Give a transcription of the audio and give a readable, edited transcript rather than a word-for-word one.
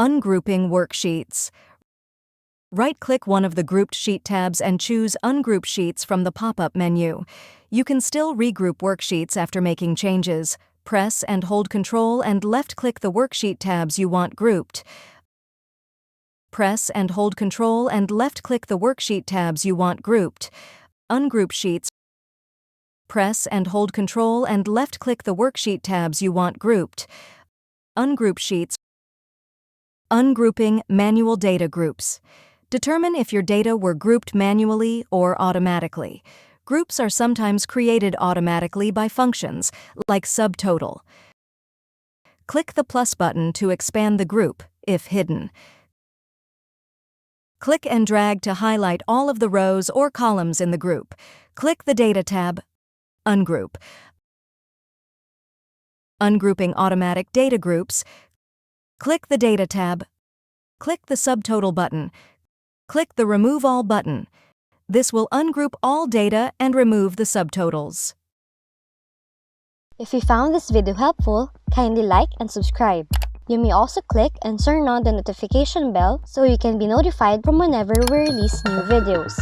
Ungrouping worksheets. Right-click one of the grouped sheet tabs and choose Ungroup Sheets from the pop-up menu. You can still regroup worksheets after making changes. Press and hold Ctrl and left-click the worksheet tabs you want grouped. Press and hold Ctrl and left-click the worksheet tabs you want grouped. Ungroup Sheets. Press and hold Ctrl and left-click the worksheet tabs you want grouped. Ungroup Sheets. Ungrouping manual data groups. Determine if your data were grouped manually or automatically. Groups are sometimes created automatically by functions, like subtotal. Click the plus button to expand the group, if hidden. Click and drag to highlight all of the rows or columns in the group. Click the Data tab. Ungroup. Ungrouping automatic data groups. Click the Data tab. Click the Subtotal button. Click the Remove All button. This will ungroup all data and remove the subtotals. If you found this video helpful, kindly like and subscribe. You may also click and turn on the notification bell so you can be notified from whenever we release new videos.